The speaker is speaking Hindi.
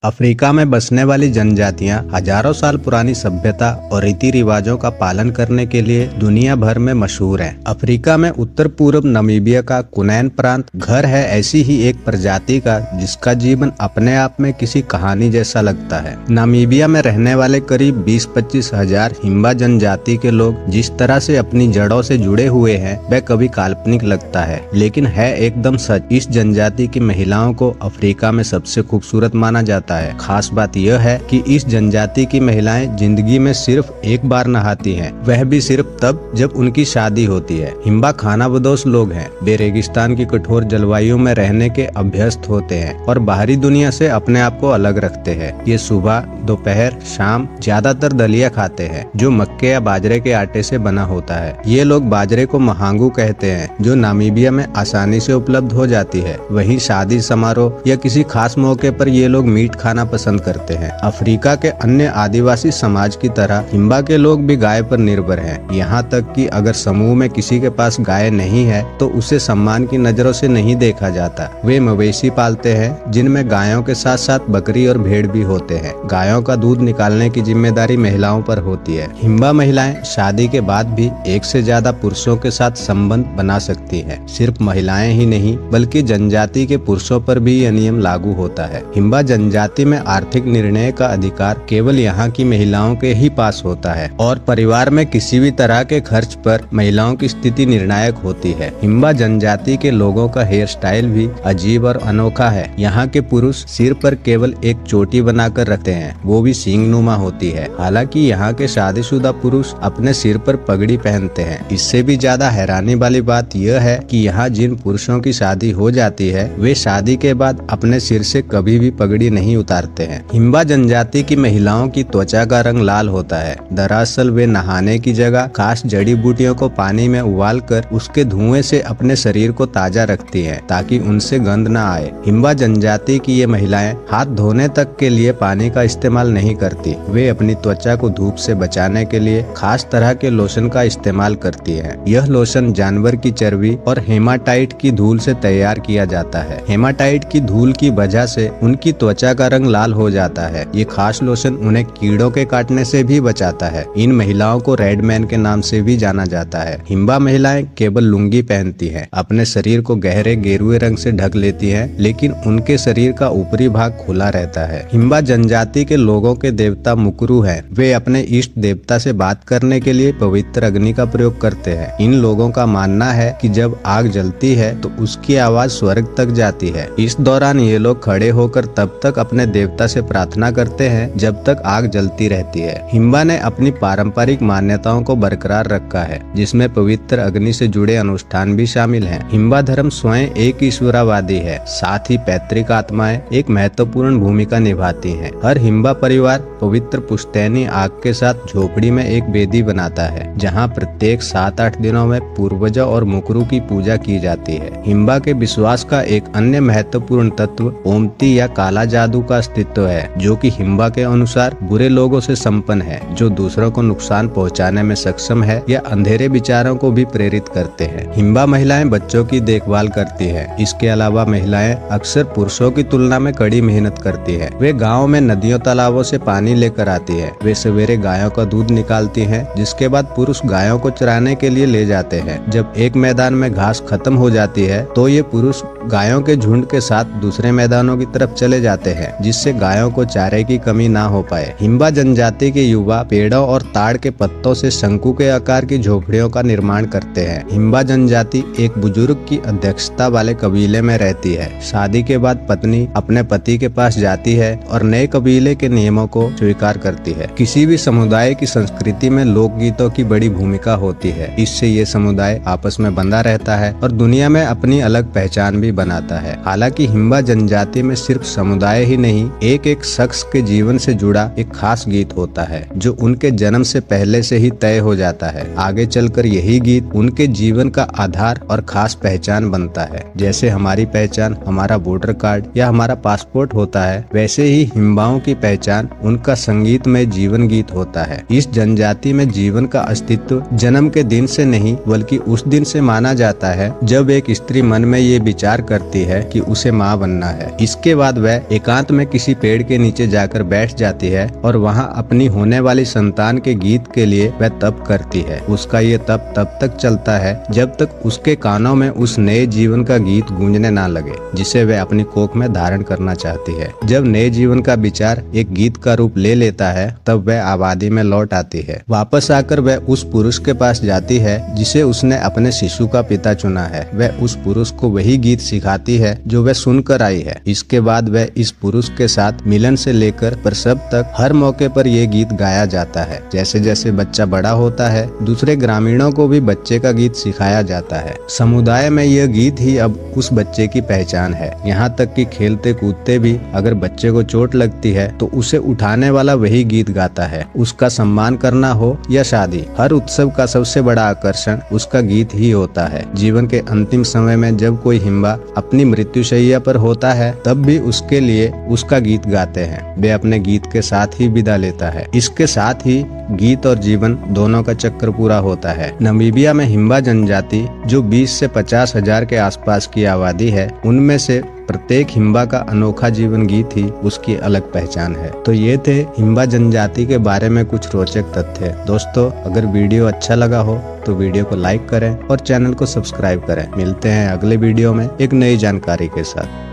अफ्रीका में बसने वाली जनजातियां हजारों साल पुरानी सभ्यता और रीति रिवाजों का पालन करने के लिए दुनिया भर में मशहूर हैं। अफ्रीका में उत्तर पूर्व नामीबिया का कुनैन प्रांत घर है ऐसी ही एक प्रजाति का जिसका जीवन अपने आप में किसी कहानी जैसा लगता है। नामीबिया में रहने वाले करीब 20-25 हजार हिम्बा जनजाति के लोग जिस तरह से अपनी जड़ों से जुड़े हुए हैं वह कभी काल्पनिक लगता है, लेकिन है एकदम सच। इस जनजाति की महिलाओं को अफ्रीका में सबसे खूबसूरत माना जाता है। खास बात यह है कि इस जनजाति की महिलाएं जिंदगी में सिर्फ एक बार नहाती हैं, वह भी सिर्फ तब जब उनकी शादी होती है। हिम्बा खानाबदोश लोग हैं। वे रेगिस्तान की कठोर जलवायु में रहने के अभ्यस्त होते हैं और बाहरी दुनिया से अपने आप को अलग रखते हैं। ये सुबह, दोपहर, शाम ज्यादातर दलिया खाते हैं जो मक्के या बाजरे के आटे से बना होता है। ये लोग बाजरे को महांगू कहते हैं जो नामीबिया में आसानी से उपलब्ध हो जाती है। वहीं शादी समारोह या किसी खास मौके पर ये लोग मीट खाना पसंद करते हैं। अफ्रीका के अन्य आदिवासी समाज की तरह हिम्बा के लोग भी गाय पर निर्भर हैं। यहाँ तक कि अगर समूह में किसी के पास गाय नहीं है तो उसे सम्मान की नजरों से नहीं देखा जाता। वे मवेशी पालते हैं जिनमें गायों के साथ साथ बकरी और भेड़ भी होते हैं। गायों का दूध निकालने की जिम्मेदारी महिलाओं पर होती है। हिम्बा महिलाएं शादी के बाद भी एक से ज्यादा पुरुषों के साथ संबंध बना सकती हैं। सिर्फ महिलाएं ही नहीं बल्कि जनजाति के पुरुषों पर भी यह नियम लागू होता है। हिम्बा जनजाति में आर्थिक निर्णय का अधिकार केवल यहाँ की महिलाओं के ही पास होता है और परिवार में किसी भी तरह के खर्च पर महिलाओं की स्थिति निर्णायक होती है। हिम्बा जनजाति के लोगों का हेयर स्टाइल भी अजीब और अनोखा है। यहाँ के पुरुष सिर पर केवल एक चोटी बनाकर रखते हैं, वो भी सींगनुमा होती है। हालांकि यहाँ के शादीशुदा पुरुष अपने सिर पर पगड़ी पहनते हैं। इससे भी ज्यादा हैरानी वाली बात यह है कि यहाँ जिन पुरुषों की शादी हो जाती है वे शादी के बाद अपने सिर से कभी भी पगड़ी नहीं उतारते हैं। हिम्बा जनजाति की महिलाओं की त्वचा का रंग लाल होता है। दरअसल वे नहाने की जगह खास जड़ी बूटियों को पानी में उबालकर उसके धुएं से अपने शरीर को ताजा रखती हैं ताकि उनसे गंध न आए। हिम्बा जनजाति की ये महिलाएं हाथ धोने तक के लिए पानी का इस्तेमाल नहीं करती। वे अपनी त्वचा को धूप से बचाने के लिए खास तरह के लोशन का इस्तेमाल करती है। यह लोशन जानवर की चर्बी और हेमाटाइट की धूल से तैयार किया जाता है। हेमाटाइट की धूल की वजह से उनकी त्वचा का रंग लाल हो जाता है। ये खास लोशन उन्हें कीड़ों के काटने से भी बचाता है। इन महिलाओं को रेडमैन के नाम से भी जाना जाता है। हिम्बा महिलाएं केवल लुंगी पहनती हैं, अपने शरीर को गहरे गेरुए रंग से ढक लेती हैं, लेकिन उनके शरीर का ऊपरी भाग खुला रहता है। हिम्बा जनजाति के लोगों के देवता मुकरू हैं। वे अपने इष्ट देवता से बात करने के लिए पवित्र अग्नि का प्रयोग करते हैं। इन लोगों का मानना है कि जब आग जलती है तो उसकी आवाज स्वर्ग तक जाती है। इस दौरान ये लोग खड़े होकर तब तक अपने देवता से प्रार्थना करते हैं जब तक आग जलती रहती है। हिम्बा ने अपनी पारंपरिक मान्यताओं को बरकरार रखा है जिसमें पवित्र अग्नि से जुड़े अनुष्ठान भी शामिल हैं। हिम्बा धर्म स्वयं एक ईश्वरवादी है, साथ ही पैतृक आत्माएं एक महत्वपूर्ण भूमिका निभाती हैं। हर हिम्बा परिवार पवित्र पुश्तैनी आग के साथ झोपड़ी में एक वेदी बनाता है जहां प्रत्येक 7-8 दिनों में पूर्वजों और मुकरू की पूजा की जाती है। हिम्बा के विश्वास का एक अन्य महत्वपूर्ण तत्व ओमती या काला जादू का अस्तित्व है जो कि हिम्बा के अनुसार बुरे लोगों से संपन्न है जो दूसरों को नुकसान पहुंचाने में सक्षम है या अंधेरे विचारों को भी प्रेरित करते हैं। हिम्बा महिलाएं बच्चों की देखभाल करती हैं। इसके अलावा महिलाएं अक्सर पुरुषों की तुलना में कड़ी मेहनत करती हैं। वे गाँव में नदियों तालाबों से पानी लेकर आती है। वे सवेरे गायों का दूध निकालती हैं जिसके बाद पुरुष गायों को चराने के लिए ले जाते हैं। जब एक मैदान में घास खत्म हो जाती है तो ये पुरुष गायों के झुंड के साथ दूसरे मैदानों की तरफ चले जाते हैं जिससे गायों को चारे की कमी ना हो पाए। हिम्बा जनजाति के युवा पेड़ों और ताड़ के पत्तों से शंकु के आकार की झोपड़ियों का निर्माण करते हैं। हिम्बा जनजाति एक बुजुर्ग की अध्यक्षता वाले कबीले में रहती है। शादी के बाद पत्नी अपने पति के पास जाती है और नए कबीले के नियमों को स्वीकार करती है। किसी भी समुदाय की संस्कृति में लोकगीतों की बड़ी भूमिका होती है। इससे ये समुदाय आपस में बंधा रहता है और दुनिया में अपनी अलग पहचान भी बनाता है। हालांकि हिम्बा जनजाति में सिर्फ समुदाय ही नहीं, एक शख्स के जीवन से जुड़ा एक खास गीत होता है जो उनके जन्म से पहले से ही तय हो जाता है। आगे चलकर यही गीत उनके जीवन का आधार और खास पहचान बनता है। जैसे हमारी पहचान हमारा वोटर कार्ड या हमारा पासपोर्ट होता है, वैसे ही हिम्बाओं की पहचान उनका संगीत में जीवन गीत होता है। इस जनजाति में जीवन का अस्तित्व जन्म के दिन से नहीं बल्कि उस दिन से माना जाता है जब एक स्त्री मन में ये विचार करती है कि उसे माँ बनना है। इसके बाद वह एकांत में किसी पेड़ के नीचे जाकर बैठ जाती है और वहाँ अपनी होने वाली संतान के गीत के लिए वह तप करती है। उसका ये तप तब तक चलता है जब तक उसके कानों में उस नए जीवन का गीत गूंजने ना लगे जिसे वह अपनी कोख में धारण करना चाहती है। जब नए जीवन का विचार एक गीत का रूप ले लेता है तब वह आबादी में लौट आती है। वापस आकर वह उस पुरुष के पास जाती है जिसे उसने अपने शिशु का पिता चुना है। वह उस पुरुष को वही गीत सिखाती है जो वह सुनकर आई है। इसके बाद वह इस पुरुष के साथ मिलन से लेकर प्रसव तक हर मौके पर यह गीत गाया जाता है। जैसे जैसे बच्चा बड़ा होता है दूसरे ग्रामीणों को भी बच्चे का गीत सिखाया जाता है। समुदाय में यह गीत ही अब उस बच्चे की पहचान है। यहाँ तक कि खेलते कूदते भी अगर बच्चे को चोट लगती है तो उसे उठाने वाला वही गीत गाता है। उसका सम्मान करना हो या शादी, हर उत्सव का सबसे बड़ा आकर्षण उसका गीत ही होता है। जीवन के अंतिम समय में जब कोई हिम्बा अपनी मृत्युशैया पर होता है तब भी उसके लिए उसका गीत गाते हैं। वे अपने गीत के साथ ही विदा लेता है। इसके साथ ही गीत और जीवन दोनों का चक्र पूरा होता है। नामीबिया में हिम्बा जनजाति जो 20 से 50 हजार के आसपास की आबादी है, उनमें से प्रत्येक हिम्बा का अनोखा जीवन गीत ही उसकी अलग पहचान है। तो ये थे हिम्बा जनजाति के बारे में कुछ रोचक तथ्य। दोस्तों, अगर वीडियो अच्छा लगा हो तो वीडियो को लाइक करें और चैनल को सब्सक्राइब करें। मिलते हैं अगले वीडियो में एक नई जानकारी के साथ।